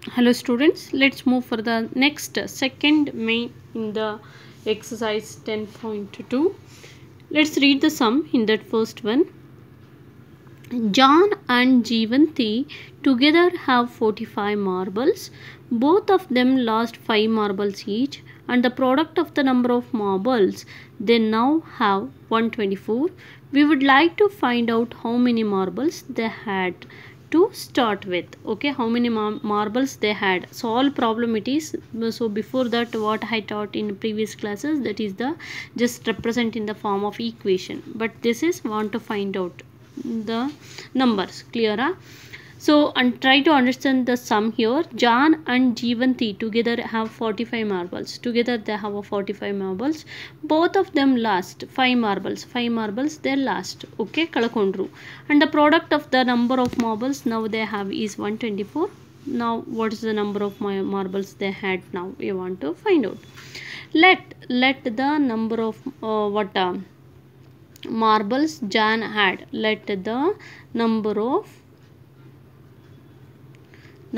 Hello students, let's move for the next second main in the exercise 10.2. Let's read the sum in that first one. John and Jeevanti together have 45 marbles. Both of them lost 5 marbles each, and the product of the number of marbles they now have 124. We would like to find out how many marbles they had to start with. Okay, how many marbles they had. Solve problem it is. So before that, what I taught in previous classes, that is the just represent in the form of equation, but this is want to find out the numbers. Clear? So, and try to understand the sum here. John and Jeevanti together have 45 marbles. Together they have a 45 marbles. Both of them lost 5 marbles. 5 marbles they lost. Okay, kalakondru. And the product of the number of marbles now they have is 124. Now, what is the number of marbles they had now? We want to find out. Let the number of marbles John had. Let the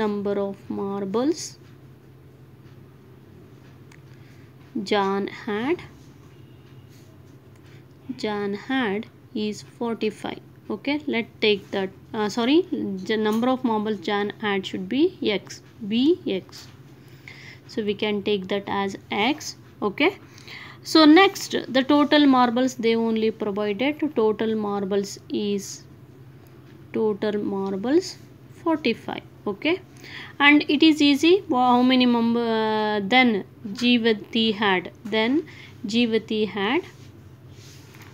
number of marbles John had is 45. Okay, let's take that. The number of marbles John had should be x. So we can take that as x. Okay. So next, the total marbles they only provided. Total marbles 45. Okay, and it is easy. How many then Jeevanti had?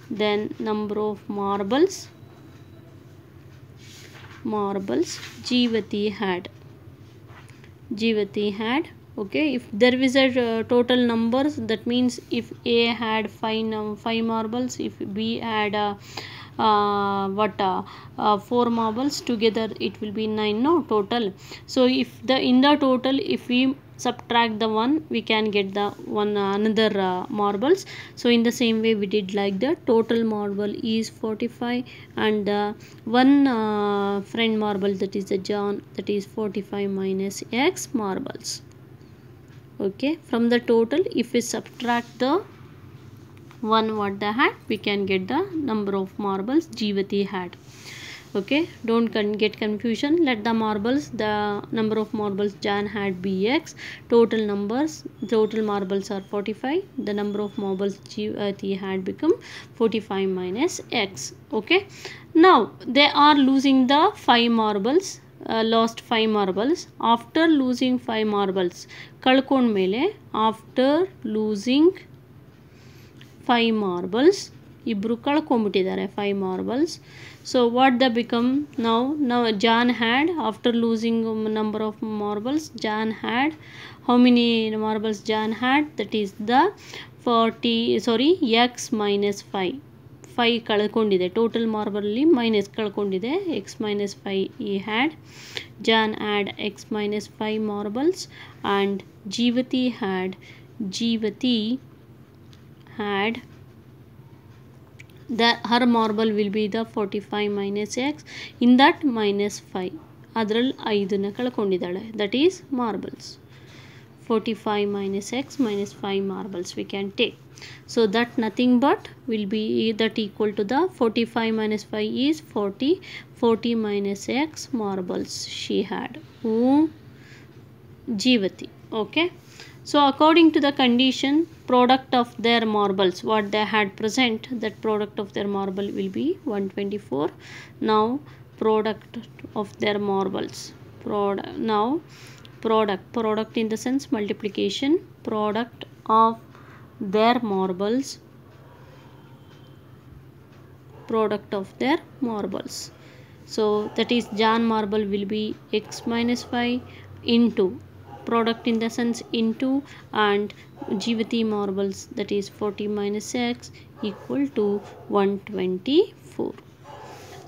Then number of marbles Jeevanti had. Okay, if there is a total numbers, that means if A had 5 marbles, if B had 4 marbles, together it will be 9, no, total. So if in the total, if we subtract the 1, we can get the another marbles. So in the same way we did like that. Total marble is 45, and one friend marble, that is the John, that is 45 minus x marbles. Okay, from the total, if we subtract the 1 what they had, we can get the number of marbles Jeevanti had. Okay, don't get confusion. Let the number of marbles John had be x. Total marbles are 45. The number of marbles Jeevanti had become 45 minus x. Okay, now they are losing the 5 marbles. Lost 5 marbles. After losing 5 marbles, ಕಳ್ಕೊಂಡ ಮೇಲೆ after losing 5 marbles, ಇಬ್ರು ಕಳ್ಕೊಂಡ್ಬಿಟ್ಟಿದ್ದಾರೆ 5 marbles. So what they become now John had, after losing number of marbles, John had how many marbles John had? That is the x minus 5. 5 ಕಳ್ಕೊಂಡಿದೆ. Total ಮಾರ್ಬಲಲ್ಲಿ minus ಕಳ್ಕೊಂಡಿದೆ. x minus 5 he had. John had x minus 5 marbles, and Jeevanti had her marble will be the 45 minus x. In that minus 5, ಅದರಲ್ಲಿ 5ನ ಕಳ್ಕೊಂಡಿದ್ದಾಳೆ. That is marbles. 45 minus x minus 5 marbles we can take. So that nothing but will be that equal to the 45 minus 5 is 40. 40 minus x marbles she had. Jeevanti. Okay. So according to the condition, product of their marbles what they had present, that product of their marble will be 124. Now product of their marbles. Product in the sense multiplication. Product of their marbles. So that is John marble will be x minus 5 into product in the sense into, and Jeevanti marbles, that is 40 minus x equal to 124.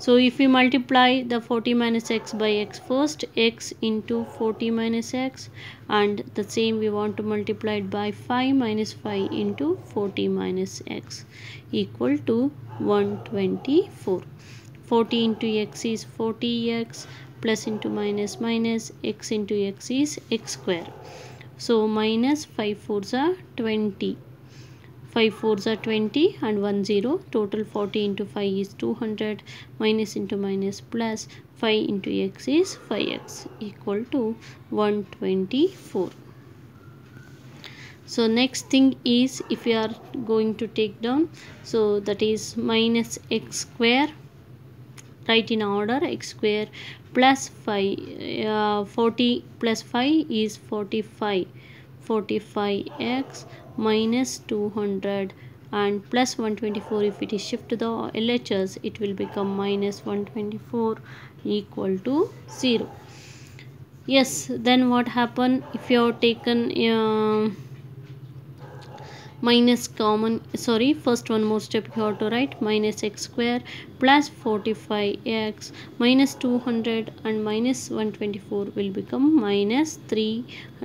So if we multiply the 40 minus x by x first, x into 40 minus x, and the same we want to multiply it by 5 minus 5 into 40 minus x equal to 124. 40 into x is 40x plus into minus minus, x into x is x square. So minus 5 4s are 20. 5 4s are 20 and 1 0. Total 40 into 5 is 200. Minus into minus plus 5 into x is 5x equal to 124. So next thing is, if we are going to take down, so that is minus x square, write in order, x square plus 5, 40 plus 5 is 45, 45x minus 200 and plus 124. If it is shift to the LHS, it will become minus 124 equal to 0. Yes, then what happen if you have taken minus common, sorry, first one more step you have to write, minus x square plus 45x minus 200 and minus 124 will become minus 3,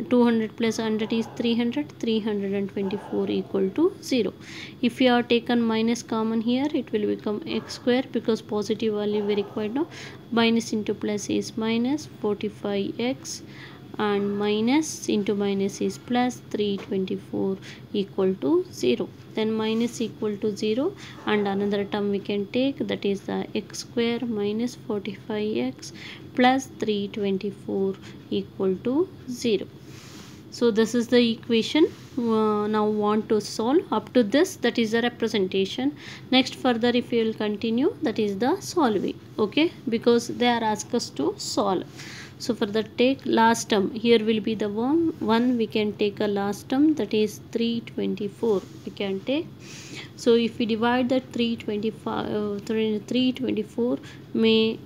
200 plus 100 is 300, 324 equal to 0. If you have taken minus common here, it will become x square, because positive value we required now. Minus into plus is minus 45x and minus into minus is plus 324 equal to 0. Then minus equal to 0 and another term we can take, that is the x square minus 45x plus 324 equal to 0. So this is the equation. Now want to solve up to this, that is the representation. Next further if you will continue, that is the solving. Okay, because they are asked us to solve. So for the take last term, here will be the one we can take a last term, that is 324 we can take. So if we divide that 324 may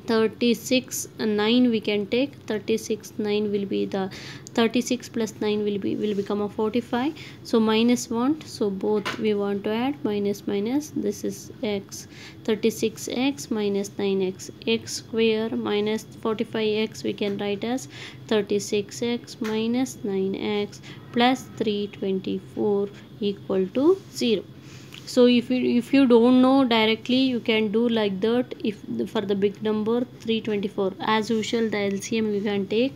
36 9 we can take. 36 9 will be the 36 plus 9 will become a 45. So minus 1, so both we want to add, minus minus, this is x, 36x minus 9x, x square minus 45x we can write as 36x minus 9x plus 324 equal to 0. So if you don't know directly, you can do like that. If for the big number 324, as usual the LCM you can take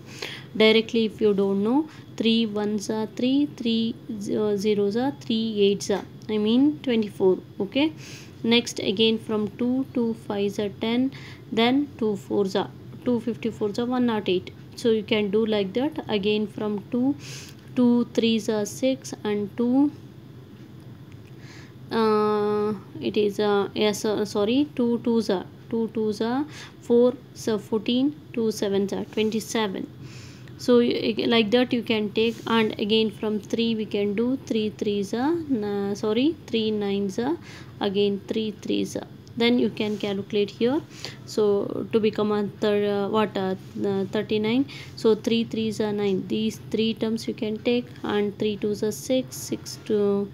directly. If you don't know, 3 1s are 3, 3 zeros are 3 8s are, I mean 24. Okay, next again from 2 2 5s are 10, then 2 4s are 2 54s are 108. So you can do like that. Again from 2 2 3s are 6 and 2 it is yes sorry 2 2s are 4, so 14, 2 7s are 27. So like that you can take. And again from 3 we can do 3 3s are 3 9s are again 3 3s are. Then you can calculate here. So to become a 39. So 3 3s are 9. These three terms you can take, and 3 2s are 6, 6 to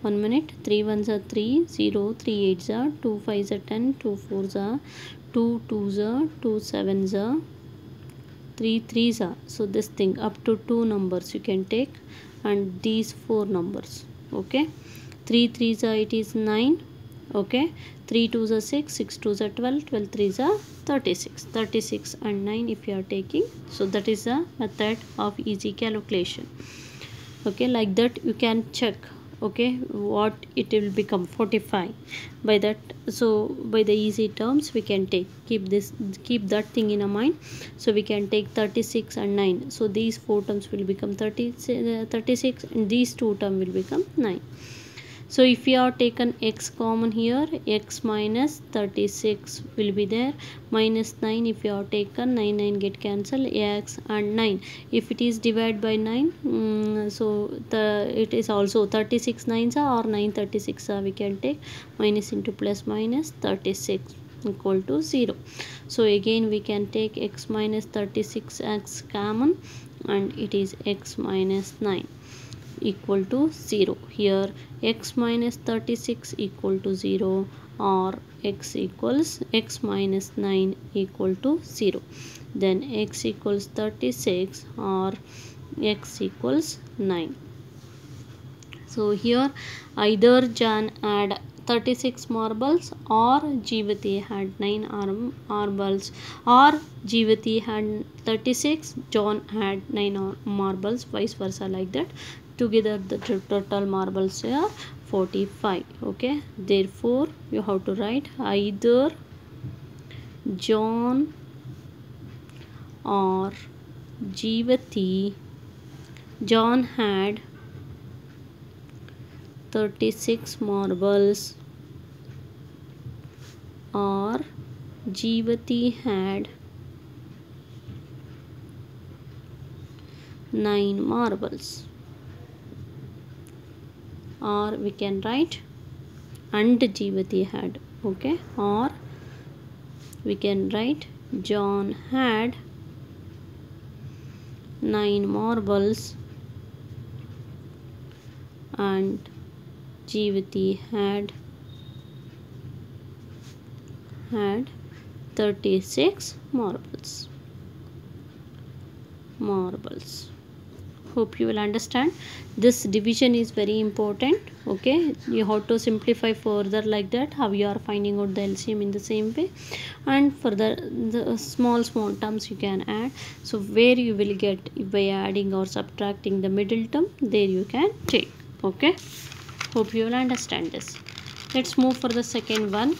1 minute. 3 1s are 3 0, 3 8s are 2 5s are 10, 2 4s are 2 2s are 2 7s are 3 3s are. So this thing up to 2 numbers you can take, and these 4 numbers. Okay, 3 3s are it is 9. Okay, 3 2s are 6, 6 2s are 12, 12 3s are 36, 36 and 9 if you are taking. So that is the method of easy calculation. Okay, like that you can check. Okay, what it will become 45 by that. So by the easy terms we can take, keep that thing in a mind. So we can take 36 and 9. So these 4 terms will become 36 and these 2 terms will become 9. So if we are taken x common here, x minus 36 will be there, minus 9 if you are taken, 9 9 get cancelled, x and 9 if it is divided by 9, so it is also 36 9s or 9 36 we can take, minus into plus minus 36 equal to 0. So again we can take x minus 36x common, and it is x minus 9 equal to 0. Here x minus 36 equal to 0, or x equals x minus 9 equal to 0. Then x equals 36 or x equals 9. So here either Jan had 36 marbles or Jeevati had 9 marbles, or Jeevati had 36, John had 9 marbles, vice versa, like that. Together the total marbles are 45. Okay, therefore you have to write either John or Jeevati. John had 36 marbles or Jeevati had 9 marbles, or we can write and Jeevati had. Okay, or we can write John had 9 marbles and Jeevati had 36 marbles. Hope you will understand. This division is very important. Okay, you have to simplify further like that, how you are finding out the LCM in the same way, and further the small terms you can add. So where you will get by adding or subtracting the middle term, there you can take. Okay, hope you will understand this. Let's move for the second one.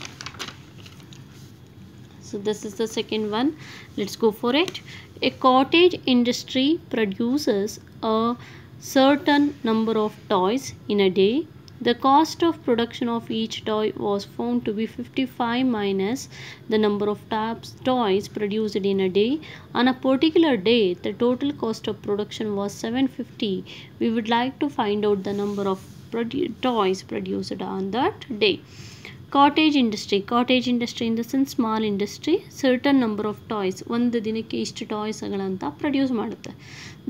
So this is the second one. Let's go for it. A cottage industry produces a certain number of toys in a day. The cost of production of each toy was found to be 55 minus the number of toys produced in a day. On a particular day, the total cost of production was 750. We would like to find out the number of toys produced on that day. Cottage industry in the sense small industry, certain number of toys, ಒಂದು ದಿನಕ್ಕೆ ಇಷ್ಟು ಟಾಯ್ಸ್ಗಳಂತ produce ಮಾಡುತ್ತೆ.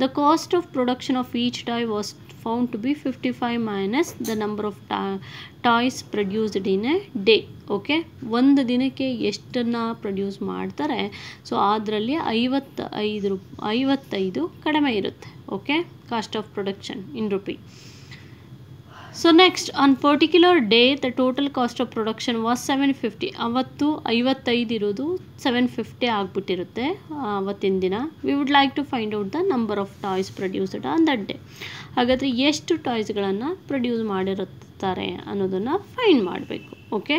The cost of production of each toy was found to be 55 minus the number of toys produced in a day. Okay, ಒಂದು ದಿನಕ್ಕೆ ಎಷ್ಟನ್ನು produce ಮಾಡ್ತಾರೆ, so ಅದರಲ್ಲಿ 55 ಕಡಿಮೆ ಇರುತ್ತೆ. Okay, cost of production in rupee. So next, on particular day the total cost of production was 750. ಅವತ್ತು 55 ಇರೋದು 750 ಆಗಿಬಿಟ್ಟಿರುತ್ತೆ ಅವತ್ತಿನ ದಿನ. We would like to find out the number of toys produced on that day. ಹಾಗಾದರೆ ಎಷ್ಟು ಟಾಯ್ಸ್ಗಳನ್ನು produce ಮಾಡಿರುತ್ತಾರೆ ಅನ್ನೋದನ್ನು find ಮಾಡಬೇಕು. Okay,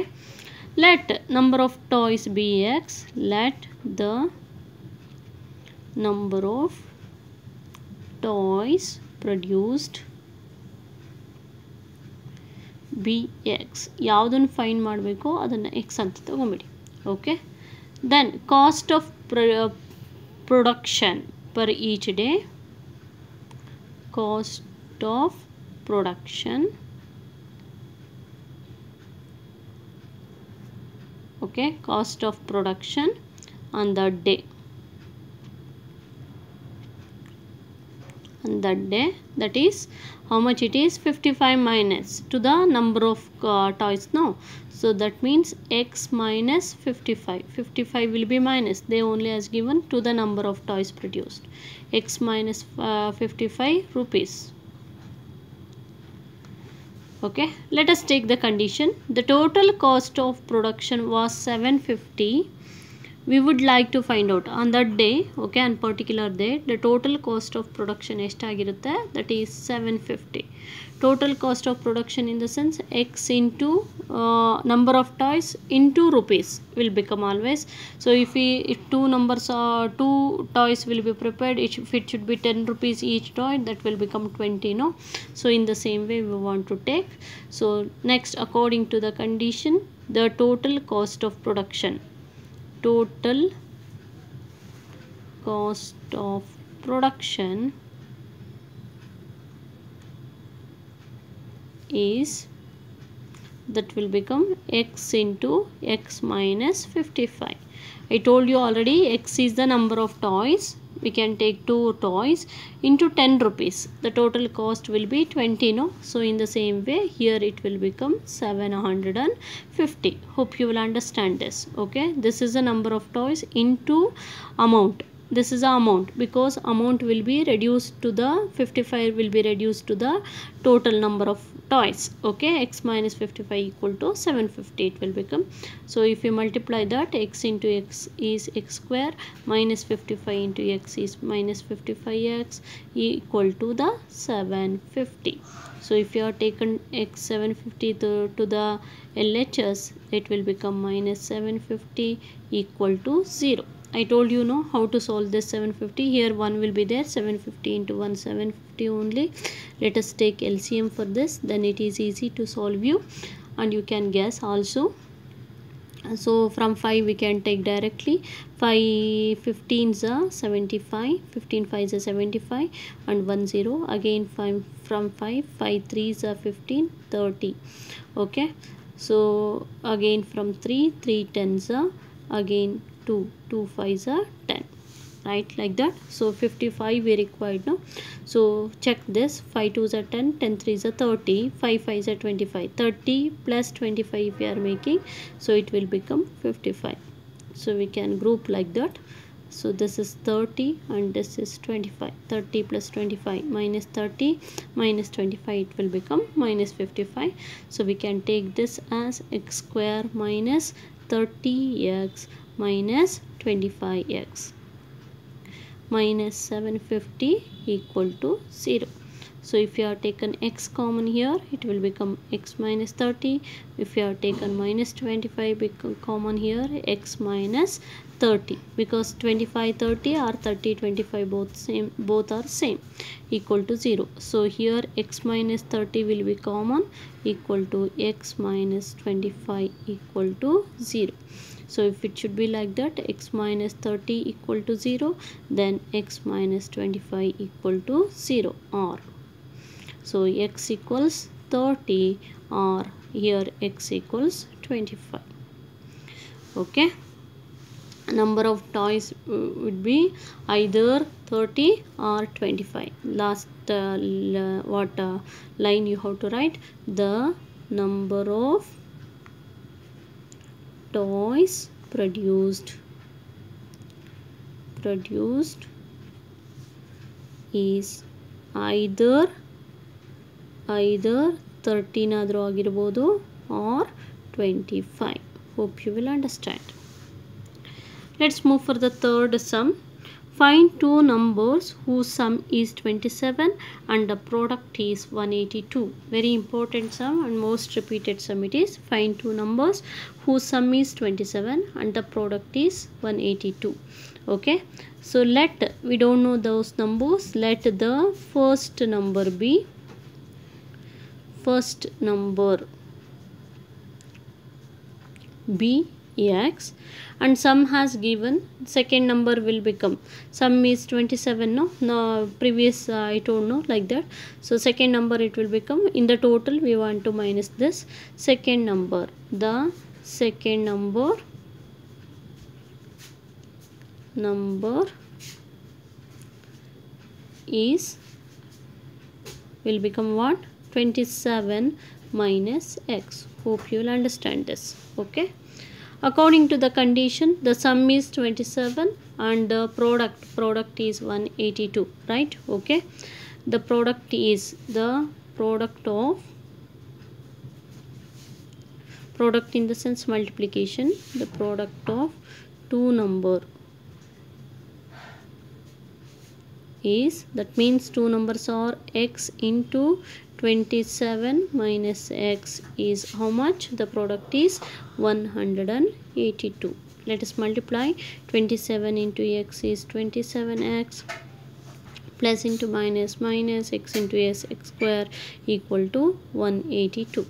let number of toys be X. Let the number of toys produced be X. ಯಾವುದನ್ನು find ಮಾಡಬೇಕು ಅದನ್ನು X ಅಂತ ತಗೊಂಬಿಡಿ. Okay, then cost of production per each day. Cost of production, okay, cost of production on that day. On that day, that is how much it is, 55 minus to the number of toys. No, so that means x minus 55. 55 will be minus, they only has given to the number of toys produced. X minus 55 rupees. Okay, let us take the condition. The total cost of production was 750. We would like to find out on that day, okay, on particular day, the total cost of production eshtagirutte, that is 750. Total cost of production in the sense x into number of toys into rupees will become always. So if two toys will be prepared, if it should be 10 rupees each toy, that will become 20, no? So in the same way we want to take. So next, according to the condition, the total cost of production, total cost of production is, that will become x into x minus 55. I told you already, x is the number of toys. We can take 2 toys into 10 rupees. The total cost will be 20, no? So in the same way here it will become 750. Hope you will understand this. Okay, this is the number of toys into amount. this is the amount, because amount will be reduced to the 55 will be reduced to the total number of toys. Okay, x minus 55 equal to 750 it will become. So if you multiply that, x into x is x square, minus 55 into x is minus 55x equal to the 750. So if you are taken x 750 to the LHS, it will become minus 750 equal to 0. I told you know how to solve this 750. Here 1 will be there, 750 into 1 750 only. Let us take LCM for this, then it is easy to solve you and you can guess also. So from 5 we can take directly. 5 15s are 75, 15 5s are 75 and 1 0. Again 5 from 5 3s are 15, 30. Okay, so again from 3 10s are again 2 5s are 10, right, like that. So 55 we required now. So check this, 5 2s are 10, 10 3s are 30, 5 5s are 25, 30 plus 25 we are making, so it will become 55. So we can group like that. So this is 30 and this is 25. 30 plus 25 minus 30 minus 25, it will become minus 55. So we can take this as x square minus 30x minus 25x minus 750 equal to 0. So if you have taken x common here, it will become x minus 30. If you have taken minus 25 become common here, x minus 30, because 25 30 or 30 25 both are same, equal to 0. So here x minus 30 will be common, equal to x minus 25 equal to 0. So if it should be like that, x minus 30 equal to 0, then x minus 25 equal to 0, or so x equals 30 or here x equals 25. Okay, number of toys would be either 30 or 25. Last line you have to write, the number of toys produced is either 13 ಆದರೂ ಆಗಿರಬಹುದು or 25. Hope you will understand. Let's move for the third sum. Find two numbers whose sum is 27 and the product is 182. Very important sum and most repeated sum it is. Find two numbers whose sum is 27 and the product is 182. Okay, so we don't know those numbers. Let the first number be x and sum has given. Second number will become, sum is 27, no previous I don't know like that. So second number it will become, in the total we want to minus this second number. The second number is will become what? 27 minus x. Hope you will understand this. Okay, according to the condition, the sum is 27 and the product is 182, right? Okay, the product is the product in the sense multiplication, the product of two number is, that means two numbers are x into 27 minus x is how much? The product is 182. Let us multiply. 27 into x is 27x, plus into minus x into s, x square equal to 182.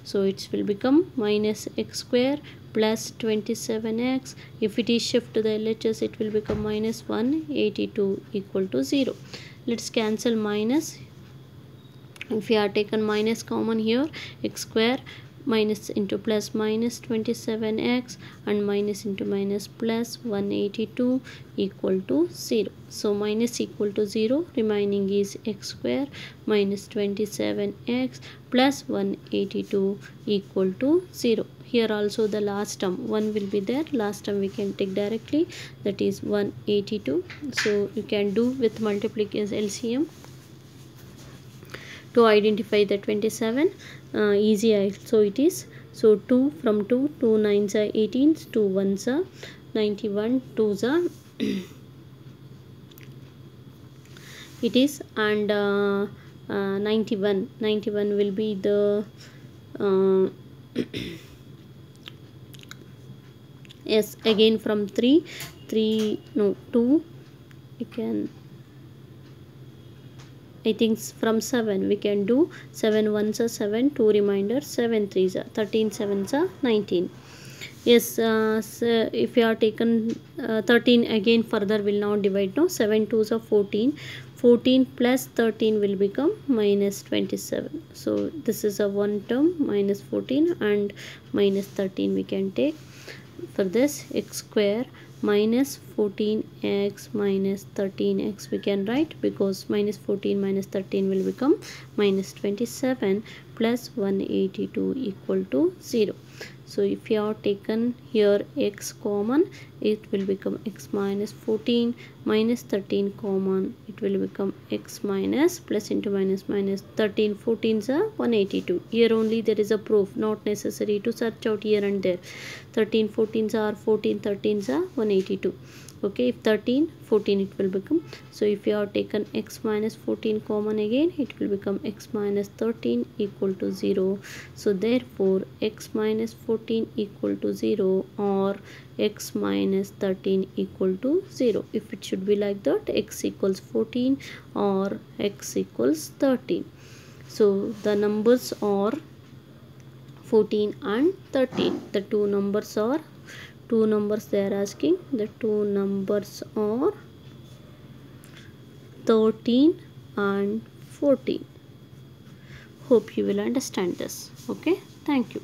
So it will become minus x square plus 27x. If it is shift to the LHS, it will become minus 182 equal to 0. Let's cancel minus. If you are taken minus common here, x square minus into plus minus 27x, and minus into minus plus 182 equal to 0. So minus equal to 0, remaining is x square minus 27x plus 182 equal to 0. Here also the last term 1 will be there, last term we can take directly, that is 182. So you can do with multiplication LCM to identify the 27. Easy also it is. So 2 from 2, 2 9s are 18, 2 1s are 91, 2s are it is, and 91 will be the yes, again from 2 you can, I think from 7 we can do 7 1s are 7, 2 reminders, 7 3s are 13, 7s are 19. Yes, so if you are taken 13 again further will now divide, no, 7 2s are 14, 14 plus 13 will become minus 27. So this is a one term, minus 14 and minus 13 we can take. For this, x square minus 14x minus 13x we can write, because minus 14 minus 13 will become minus 27 plus 182 equal to 0. So if you have taken here x common, it will become x minus 14, minus 13 common, it will become x minus plus into minus minus 13, 14s are 182. Here only there is a proof, not necessary to search out here and there. 13 14s are 14, 13s are 182. Okay, if 13 14 it will become. So if you have taken x minus 14 common again, it will become x minus 13 equal to 0. So therefore x minus 14 equal to 0 or x minus 13 equal to 0. If it should be like that, x equals 14 or x equals 13. So the numbers are 14 and 13. The two numbers they are asking. The two numbers are 13 and 14. Hope you will understand this. Okay, thank you.